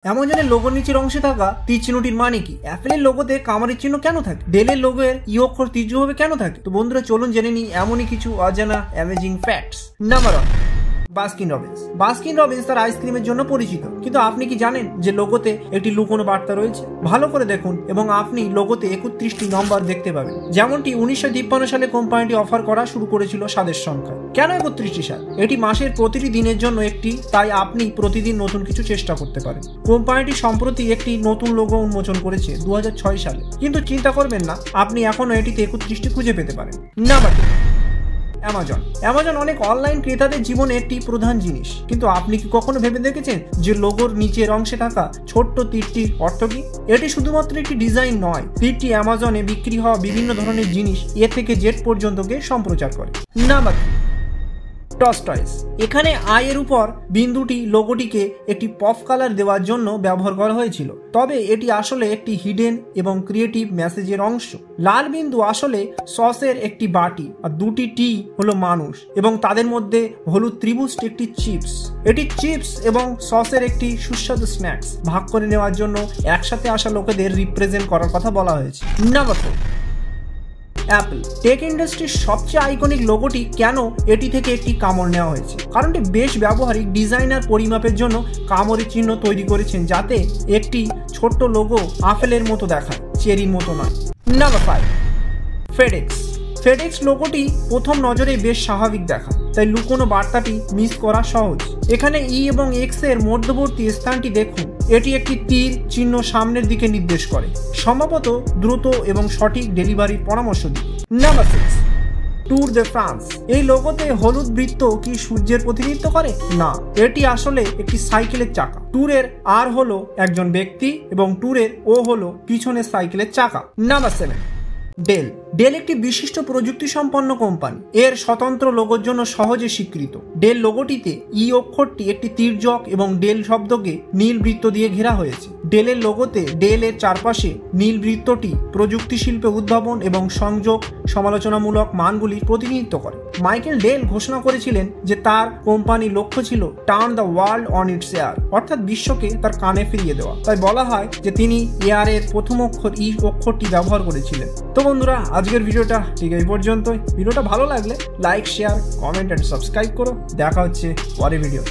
অ্যামাজনের লোগোর নিচের অংশে থাকা তীর চিহ্নটির মানে কি? অ্যাপেলের লোগোতে কামারের চিহ্ন কেন থাকে? ডেলের লোগোর ই অক্ষর তীর্যভাবে কেন থাকে? তো বন্ধুরা চলুন জেনে নিই এমনই কিছু অজানা amazing facts. Number 1, Baskin Robbins. Baskin Robbins তার আইসক্রিমের জন্য পরিচিত, কিন্তু আপনি কি জানেন যে লোগোতে একটি লুকোনো বার্তা রয়েছে? ভালো করে দেখুন এবং আপনি লোগোতে 31টি নম্বর দেখতে পাবেন, যেমনটি 1953 সালে কোম্পানিটি অফার করা শুরু করেছিল স্বাদের সংখ্যা। কেন 31টি সাল? এটি মাসের প্রতিটি দিনের জন্য একটি, তাই আপনি প্রতিদিন নতুন কিছু চেষ্টা করতে পারেন। কোম্পানিটি সম্প্রতি একটি নতুন লোগো উন্মোচন করেছে 2006 সালে, কিন্তু চিন্তা করবেন না, আপনি এখনো এটিতে 31টি খুঁজে পেতে পারেন। Number 2, Amazon. অ্যামাজন অনেক অনলাইন ক্রেতাদের জীবনে একটি প্রধান জিনিস, কিন্তু আপনি কি কখনো ভেবে দেখেছেন যে লোগোর নিচের অংশে থাকা ছোট্ট তীরটির অর্থ কি? এটি শুধুমাত্র একটি ডিজাইন নয়, তীরটি অ্যামাজনে বিক্রি হওয়া বিভিন্ন ধরনের জিনিস এ থেকে জেড পর্যন্তকে সম্প্রচার করে। নাম্বার 3, টস্টয়েস। এখানে আয়ের উপর বিন্দুটি লোগোটিকে একটি পপ কালার দেওয়ার জন্য ব্যবহার করা হয়েছিল, তবে এটি আসলে একটি হিডেন এবং ক্রিয়েটিভ মেসেজের অংশ। লাল বিন্দু আসলে সসের একটি বাটি, আর দুটি টি হলো মানুষ, এবং তাদের মধ্যে হলুদ ত্রিভুজটি একটি চিপস। এটি চিপস এবং সসের একটি সুস্বাদু স্ন্যাক্স ভাগ করে নেওয়ার জন্য একসাথে আসা লোকেদের রিপ্রেজেন্ট করার কথা বলা হয়েছে। Number 4, Apple. টেক ইন্ডাস্ট্রির সবচেয়ে আইকনিক লোগোটি কেন এটি থেকে একটি কামড় নেওয়া হয়েছে? কারণটি বেশ ব্যবহারিক। ডিজাইনার পরিমাপের জন্য কামড়ের চিহ্ন তৈরি করেছেন, যাতে একটি ছোট্ট লোগো আপেলের মতো দেখায়, চেরির মতো নয়। Number 5, FedEx. ফেডেক্স লোগোটি প্রথম নজরে বেশ স্বাভাবিক দেখায়, তাই লুকোনো বার্তাটি মিস করা সহজ। এখানে ই এবং এক্স এর মধ্যবর্তী স্থানটি দেখুন, এটি একটি তীর চিহ্ন সামনের দিকে নির্দেশ করে, সম্ভবত দ্রুত এবং সঠিক ডেলিভারির পরামর্শ দিবে। নাম্বার 6, ট্যুর দে ফ্রান্স। এই লোগোতে হলুদ বৃত্ত কি সূর্যের প্রতিনিধিত্ব করে? না, এটি আসলে একটি সাইকেলের চাকা। ট্যুরের আর হলো একজন ব্যক্তি এবং ট্যুরের ও হলো পিছনের সাইকেলের চাকা। Number 7, del. ডেল একটি বিশিষ্ট প্রযুক্তি সম্পন্ন কোম্পানি। এর স্বতন্ত্র লোগোর জন্য সহজে স্বীকৃত। ডেল লোগোটিতে ই অক্ষরটি একটি তীর্যক এবং ডেল শব্দকে নীল বৃত্ত দিয়ে ঘেরা হয়েছে। ডেলের লোগোতে ডেল এর চারপাশে নীল বৃত্তটি প্রযুক্তি শিল্পে উদ্ভাবন এবং সংযোগ সমালোচনামূলক মানগুলির প্রতিনিধিত্ব করে। মাইকেল ডেল ঘোষণা করেছিলেন যে তার কোম্পানির লক্ষ্য ছিল turn the world on it's air, অর্থাৎ বিশ্বকে তার কানে ফিরিয়ে দেওয়া। তাই বলা হয় যে তিনি এয়ারের প্রথম অক্ষর ই অক্ষরটি ব্যবহার করেছিলেন। তো বন্ধুরা, আজকের ভিডিওটা ঠিক এই পর্যন্তই। ভিডিওটা ভালো লাগলে like, share, comment and subscribe করো। দেখা হচ্ছে পরের ভিডিও।